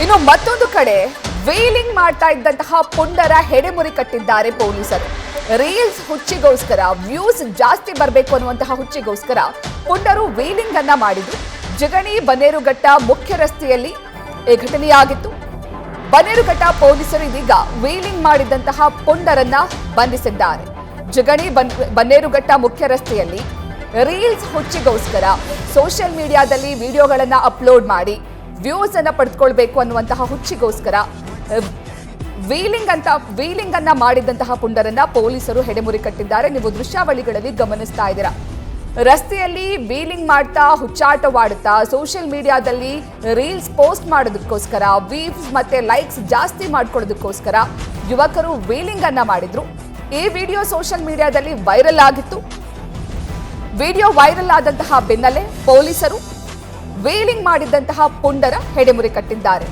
ಇನ್ನು ಮತ್ತೊಂದು ಕಡೆ ವೀಲಿಂಗ್ ಮಾಡ್ತಾ ಇದ್ದಂತಹ ಪುಂಡರ ಹೆಡೆಮುರಿ ಕಟ್ಟಿದ್ದಾರೆ ಪೊಲೀಸರು. ರೀಲ್ಸ್ ಹುಚ್ಚಿಗೋಸ್ಕರ, ವ್ಯೂಸ್ ಜಾಸ್ತಿ ಬರಬೇಕು ಅನ್ನುವಂತಹ ಹುಚ್ಚಿಗೋಸ್ಕರ ಪುಂಡರು ವೀಲಿಂಗ್ ಅನ್ನ ಮಾಡಿದ್ದು ಜಗಣಿ ಬನ್ನೇರುಘಟ್ಟ ಮುಖ್ಯ ರಸ್ತೆಯಲ್ಲಿ ಈ ಘಟನೆಯಾಗಿತ್ತು. ಬನ್ನೇರುಘಟ್ಟ ಪೊಲೀಸರು ಇದೀಗ ವೀಲಿಂಗ್ ಮಾಡಿದಂತಹ ಪುಂಡರನ್ನ ಬಂಧಿಸಿದ್ದಾರೆ. ಜಗಣಿ ಬನ್ನೇರುಘಟ್ಟ ಮುಖ್ಯ ರಸ್ತೆಯಲ್ಲಿ ರೀಲ್ಸ್ ಹುಚ್ಚಿಗೋಸ್ಕರ ಸೋಷಿಯಲ್ ಮೀಡಿಯಾದಲ್ಲಿ ವಿಡಿಯೋಗಳನ್ನ ಅಪ್ಲೋಡ್ ಮಾಡಿ ವ್ಯೂಸ್ ಅನ್ನ ಪಡೆದುಕೊಳ್ಬೇಕು ಅನ್ನುವಂತಹ ಹುಚ್ಚಿಗೋಸ್ಕರ ವೀಲಿಂಗ್ ಅನ್ನ ಮಾಡಿದಂತಹ ಪುಂಡರನ್ನ ಪೊಲೀಸರು ಹೆಡೆಮುರಿ ಕಟ್ಟಿದ್ದಾರೆ. ನೀವು ದೃಶ್ಯಾವಳಿಗಳಲ್ಲಿ ಗಮನಿಸ್ತಾ ಇದ್ದೀರಾ. ರಸ್ತೆಯಲ್ಲಿ ವೀಲಿಂಗ್ ಮಾಡ್ತಾ ಹುಚ್ಚಾಟವಾಡುತ್ತಾ ಸೋಷಿಯಲ್ ಮೀಡಿಯಾದಲ್ಲಿ ರೀಲ್ಸ್ ಪೋಸ್ಟ್ ಮಾಡೋದಕ್ಕೋಸ್ಕರ, ವ್ಯೂಸ್ ಮತ್ತೆ ಲೈಕ್ಸ್ ಜಾಸ್ತಿ ಮಾಡ್ಕೊಳ್ಳೋದಕ್ಕೋಸ್ಕರ ಯುವಕರು ವೀಲಿಂಗ್ ಅನ್ನ ಮಾಡಿದ್ರು. ಈ ವಿಡಿಯೋ ಸೋಷಿಯಲ್ ಮೀಡಿಯಾದಲ್ಲಿ ವೈರಲ್ ಆಗಿತ್ತು. ವಿಡಿಯೋ ವೈರಲ್ ಆದಂತಹ ಬೆನ್ನಲ್ಲೇ ಪೊಲೀಸರು ವೀಲಿಂಗ್ ಮಾಡಿದಂತಹ ಪುಂಡರ ಹೆಡೆಮುರಿ ಕಟ್ಟಿದ್ದಾರೆ.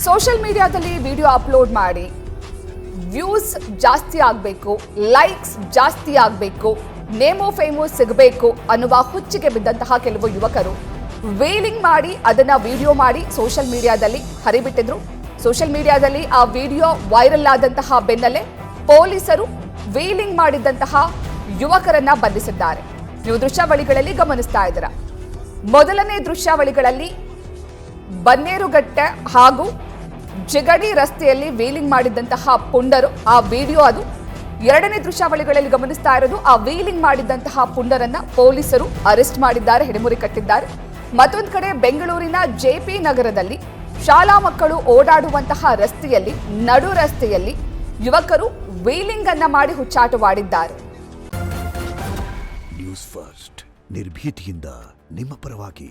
ಸೋಷಿಯಲ್ ಮೀಡಿಯಾದಲ್ಲಿ ವಿಡಿಯೋ ಅಪ್ಲೋಡ್ ಮಾಡಿ ವ್ಯೂಸ್ ಜಾಸ್ತಿ ಆಗಬೇಕು, ಲೈಕ್ಸ್ ಜಾಸ್ತಿ ಆಗಬೇಕು, ನೇಮೋ ಫೇಮೋ ಸಿಗಬೇಕು ಅನ್ನುವ ಹುಚ್ಚಿಗೆ ಬಿದ್ದಂತಹ ಕೆಲವು ಯುವಕರು ವೀಲಿಂಗ್ ಮಾಡಿ ಅದನ್ನ ವಿಡಿಯೋ ಮಾಡಿ ಸೋಷಿಯಲ್ ಮೀಡಿಯಾದಲ್ಲಿ ಹರಿಬಿಟ್ಟಿದ್ರು. ಸೋಷಿಯಲ್ ಮೀಡಿಯಾದಲ್ಲಿ ಆ ವಿಡಿಯೋ ವೈರಲ್ ಆದಂತಹ ಬೆನ್ನಲ್ಲೇ ಪೊಲೀಸರು ವೀಲಿಂಗ್ ಮಾಡಿದಂತಹ ಯುವಕರನ್ನ ಬಂಧಿಸಿದ್ದಾರೆ. ನೀವು ದೃಶ್ಯಾವಳಿಗಳಲ್ಲಿ ಗಮನಿಸ್ತಾ ಇದ್ದೀರಾ. ಮೊದಲನೇ ದೃಶ್ಯಾವಳಿಗಳಲ್ಲಿ ಬನ್ನೇರುಘಟ್ಟ ಹಾಗೂ ಜಗಡಿ ರಸ್ತೆಯಲ್ಲಿ ವೀಲಿಂಗ್ ಮಾಡಿದಂತಹ ಪುಂಡರು, ಆ ವಿಡಿಯೋ ಅದು. ಎರಡನೇ ದೃಶ್ಯಾವಳಿಗಳಲ್ಲಿ ಗಮನಿಸ್ತಾ ಇರೋದು ಆ ವೀಲಿಂಗ್ ಮಾಡಿದಂತಹ ಪುಂಡರನ್ನ ಪೊಲೀಸರು ಅರೆಸ್ಟ್ ಮಾಡಿದ್ದಾರೆ, ಹೆಡೆಮುರಿ ಕಟ್ಟಿದ್ದಾರೆ. ಮತ್ತೊಂದು ಕಡೆ ಬೆಂಗಳೂರಿನ ಜೆಪಿ ನಗರದಲ್ಲಿ ಶಾಲಾ ಮಕ್ಕಳು ಓಡಾಡುವಂತಹ ರಸ್ತೆಯಲ್ಲಿ, ನಡು ರಸ್ತೆಯಲ್ಲಿ ಯುವಕರು ವೀಲಿಂಗ್ ಅನ್ನ ಮಾಡಿ ಹುಚ್ಚಾಟವಾಡಿದ್ದಾರೆ. ನ್ಯೂಸ್ ಫಸ್ಟ್ ನಿರ್ಭೀತಿಯಿಂದ ನಿಮ್ಮ ಪರವಾಗಿ.